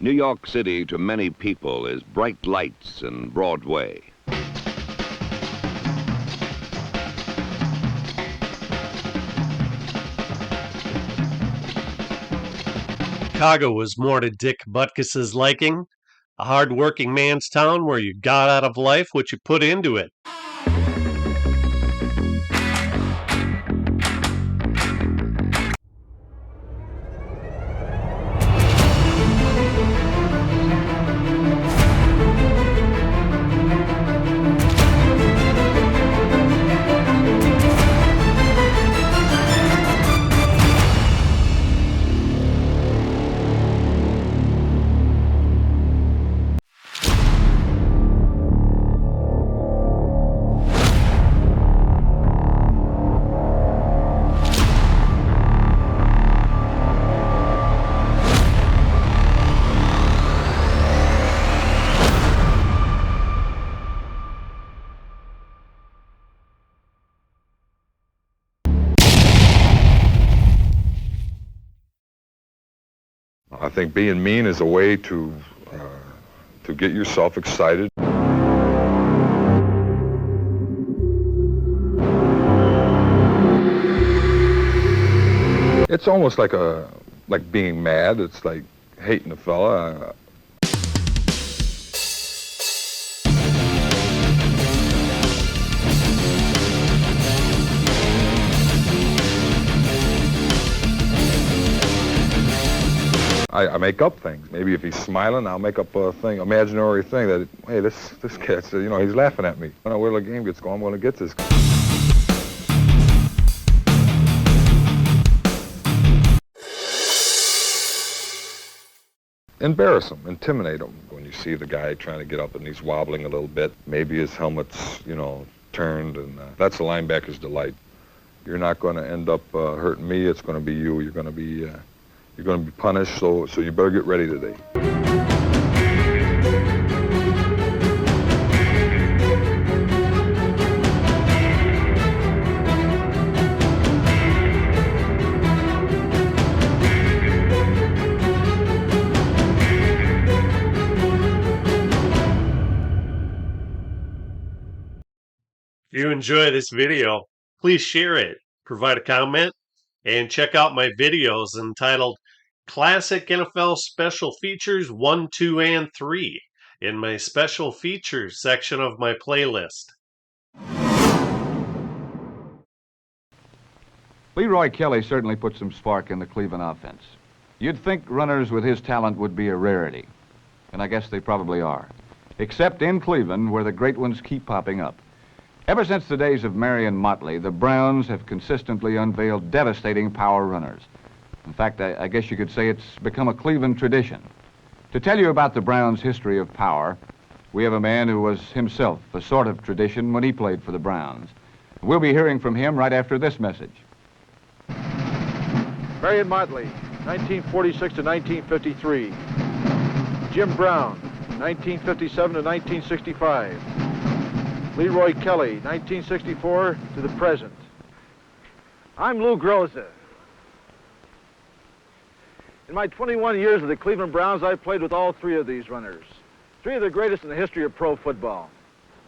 New York City to many people is bright lights and Broadway. Chicago was more to Dick Butkus's liking, a hard-working man's town where you got out of life what you put into it. I think being mean is a way to get yourself excited. It's almost like being mad. It's like hating a fella. I make up things. Maybe if he's smiling, I'll make up a thing, imaginary thing that, hey, this kid, you know, he's laughing at me. I don't know where the game gets going, I'm going to get this guy. Embarrass him, intimidate him. When you see the guy trying to get up and he's wobbling a little bit, maybe his helmet's, you know, turned, and that's the linebacker's delight. You're not going to end up hurting me, it's going to be you. You're going to be punished, so you better get ready today. If you enjoy this video, please share it, provide a comment, and check out my videos entitled Classic NFL Special Features 1, 2, and 3 in my Special Features section of my playlist. Leroy Kelly certainly put some spark in the Cleveland offense. You'd think runners with his talent would be a rarity, and I guess they probably are, except in Cleveland where the great ones keep popping up. Ever since the days of Marion Motley, the Browns have consistently unveiled devastating power runners. In fact, I guess you could say it's become a Cleveland tradition. To tell you about the Browns' history of power, we have a man who was himself a sort of tradition when he played for the Browns. We'll be hearing from him right after this message. Marion Motley, 1946 to 1953. Jim Brown, 1957 to 1965. Leroy Kelly, 1964 to the present. I'm Lou Groza. In my 21 years with the Cleveland Browns, I've played with all three of these runners. Three of the greatest in the history of pro football.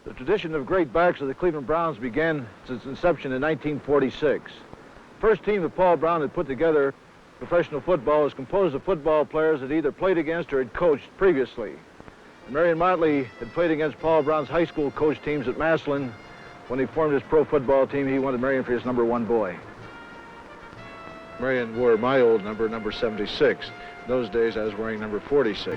The tradition of great backs of the Cleveland Browns began since inception in 1946. The first team that Paul Brown had put together, professional football, was composed of football players that either played against or had coached previously. Marion Motley had played against Paul Brown's high school coach teams at Massillon. When he formed his pro football team, he wanted Marion for his #1 boy. Marion wore my old number 76. In those days, I was wearing number 46.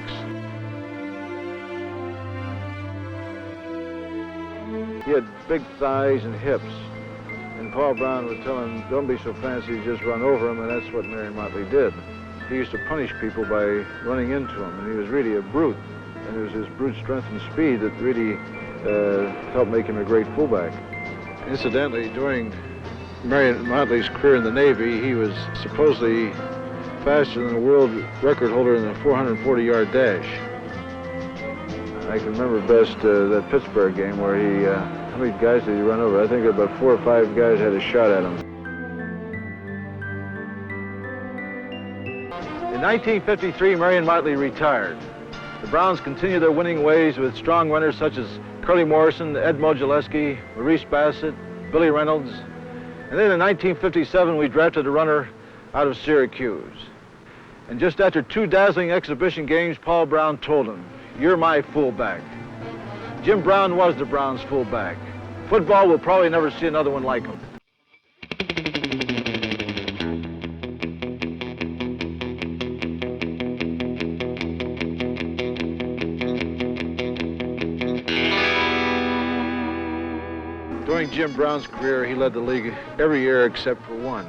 He had big thighs and hips, and Paul Brown would tell him, don't be so fancy, just run over him, and that's what Marion Motley did. He used to punish people by running into them, and he was really a brute. And it was his brute strength and speed that really helped make him a great fullback. Incidentally, during Marion Motley's career in the Navy, he was supposedly faster than the world record holder in the 440-yard dash. I can remember best that Pittsburgh game where he, how many guys did he run over? I think about 4 or 5 guys had a shot at him. In In 1953, Marion Motley retired. The Browns continued their winning ways with strong runners such as Curly Morrison, Ed Modulewski, Maurice Bassett, Billy Reynolds. And then in 1957, we drafted a runner out of Syracuse. And just after 2 dazzling exhibition games, Paul Brown told him, "You're my fullback." Jim Brown was the Browns' fullback. Football will probably never see another one like him. During Jim Brown's career, he led the league every year except for one.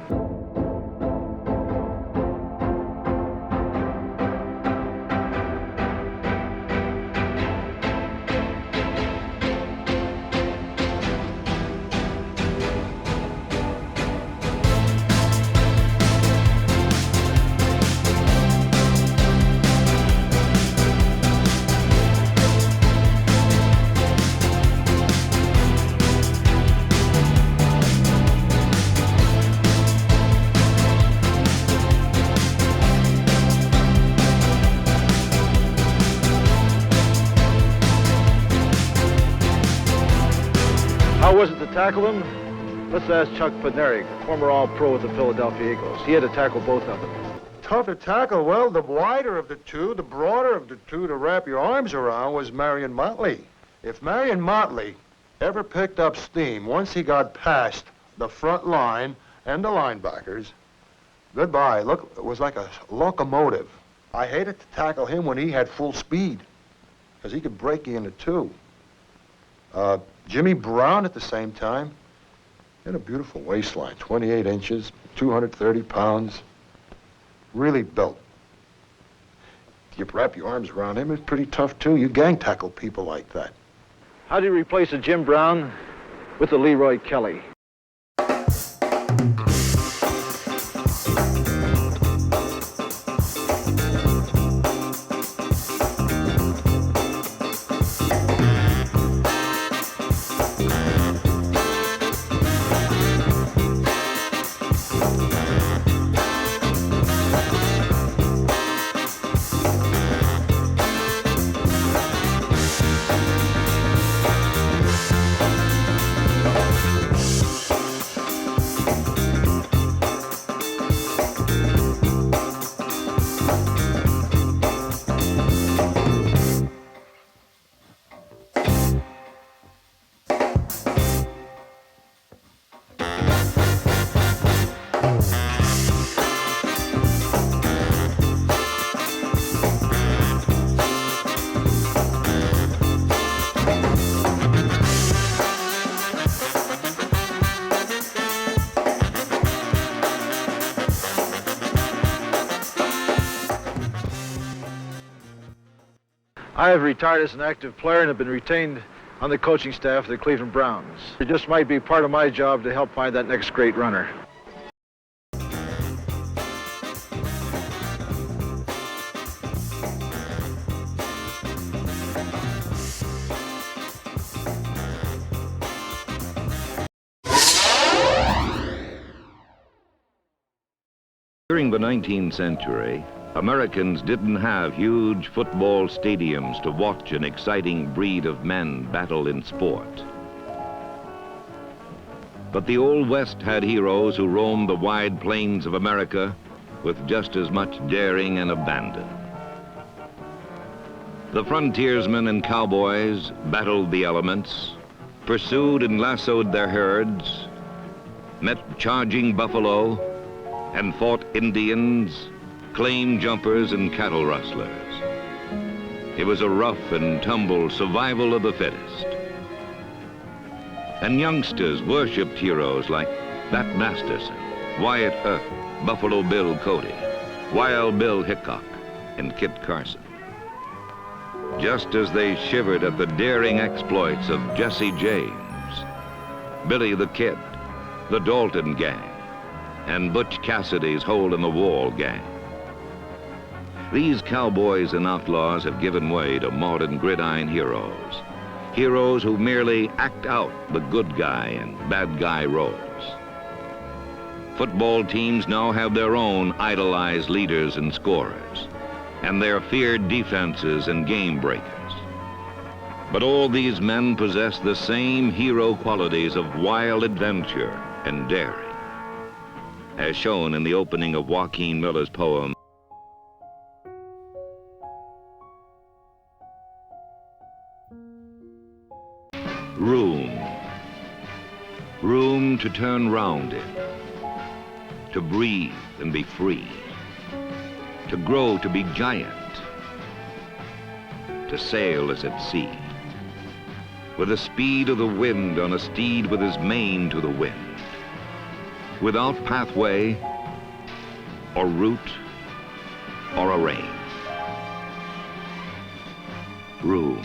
How was it to tackle him? Let's ask Chuck Bednarik, former All-Pro with the Philadelphia Eagles. He had to tackle both of them. Tough to tackle. Well, the wider of the two, the broader of the two to wrap your arms around was Marion Motley. If Marion Motley ever picked up steam, once he got past the front line and the linebackers, goodbye. Look, it was like a locomotive. I hated to tackle him when he had full speed, because he could break you into two. Jimmy Brown at the same time, he had a beautiful waistline, 28 inches, 230 pounds, really built. You wrap your arms around him, it's pretty tough too. You gang tackle people like that. How do you replace a Jim Brown with a Leroy Kelly? I have retired as an active player and have been retained on the coaching staff of the Cleveland Browns. It just might be part of my job to help find that next great runner. During the 19th century, Americans didn't have huge football stadiums to watch an exciting breed of men battle in sport. But the Old West had heroes who roamed the wide plains of America with just as much daring and abandon. The frontiersmen and cowboys battled the elements, pursued and lassoed their herds, met charging buffalo, and fought Indians, claim jumpers, and cattle rustlers. It was a rough and tumble survival of the fittest. And youngsters worshipped heroes like Bat Masterson, Wyatt Earp, Buffalo Bill Cody, Wild Bill Hickok, and Kit Carson. Just as they shivered at the daring exploits of Jesse James, Billy the Kid, the Dalton Gang, and Butch Cassidy's Hole-in-the-Wall Gang. These cowboys and outlaws have given way to modern gridiron heroes. Heroes who merely act out the good guy and bad guy roles. Football teams now have their own idolized leaders and scorers, and their feared defenses and game breakers. But all these men possess the same hero qualities of wild adventure and daring, as shown in the opening of Joaquin Miller's poem, Room. Room to turn round in, to breathe and be free, to grow to be giant, to sail as at sea, with the speed of the wind on a steed with his mane to the wind, without pathway or route or a rein. Room.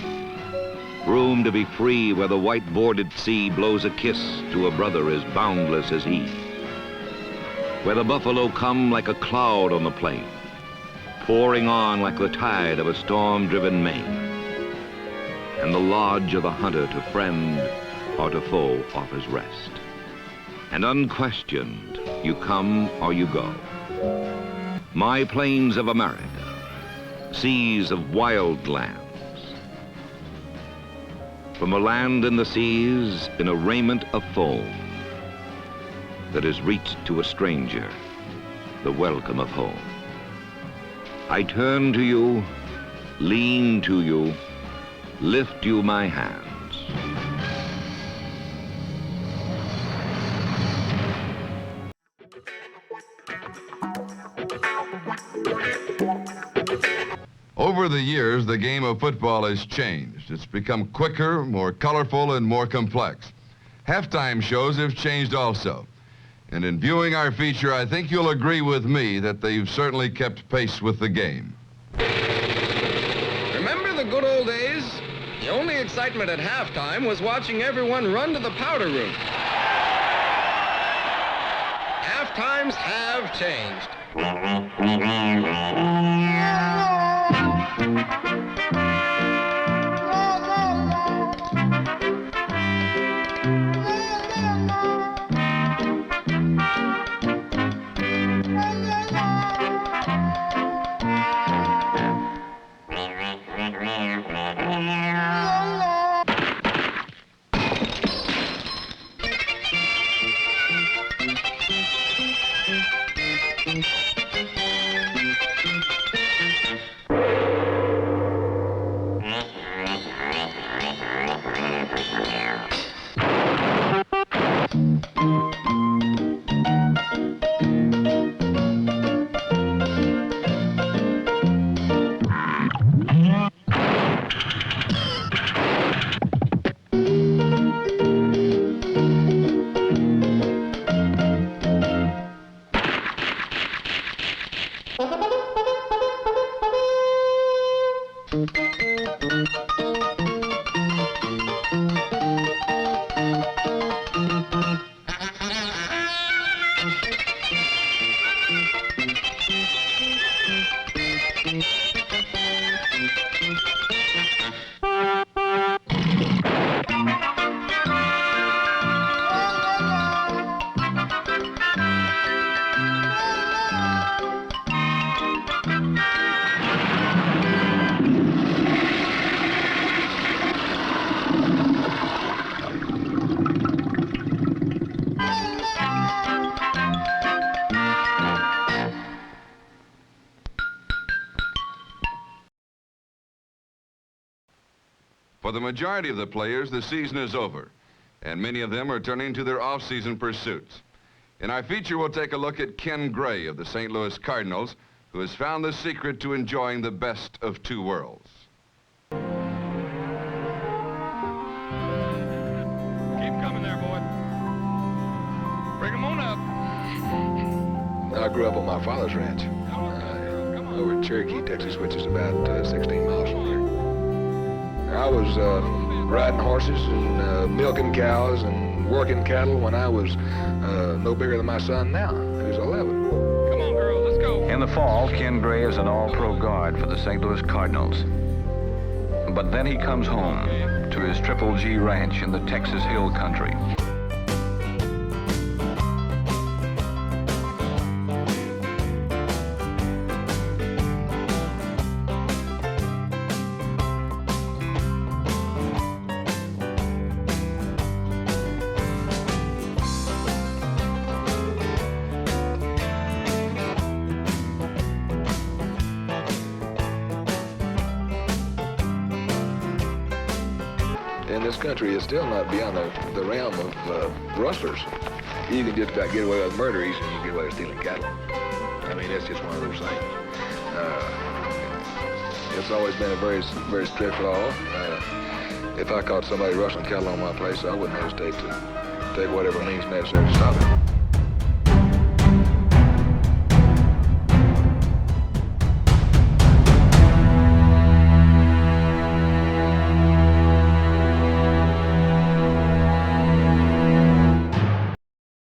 Room to be free where the white boarded sea blows a kiss to a brother as boundless as he. Where the buffalo come like a cloud on the plain, pouring on like the tide of a storm-driven main. And the lodge of the hunter to friend or to foe offers rest. And unquestioned, you come or you go. My plains of America, seas of wild lands. From a land in the seas, in a raiment of foam, that has reached to a stranger the welcome of home. I turn to you, lean to you, lift you my hands. Over the years, the game of football has changed. It's become quicker, more colorful, and more complex. Halftime shows have changed also. And in viewing our feature, I think you'll agree with me that they've certainly kept pace with the game. Remember the good old days? The only excitement at halftime was watching everyone run to the powder room. Halftimes have changed. For the majority of the players, the season is over, and many of them are turning to their off-season pursuits. In our feature, we'll take a look at Ken Gray of the St. Louis Cardinals, who has found the secret to enjoying the best of two worlds. Keep coming there, boy. Bring them on up. I grew up on my father's ranch over in Cherokee, Texas, which is about 16 miles from here. I was riding horses and milking cows and working cattle when I was no bigger than my son now, who's 11. Come on, girls, let's go. In the fall, Ken Gray is an all-pro guard for the St. Louis Cardinals. But then he comes home to his Triple G ranch in the Texas Hill Country. in this country is still not beyond the realm of rustlers. You can just about get away with murder easier than you get away with stealing cattle. I mean, it's just one of those things. It's always been a very, very strict law. If I caught somebody rustling cattle on my place, I wouldn't hesitate to take whatever means necessary to stop it.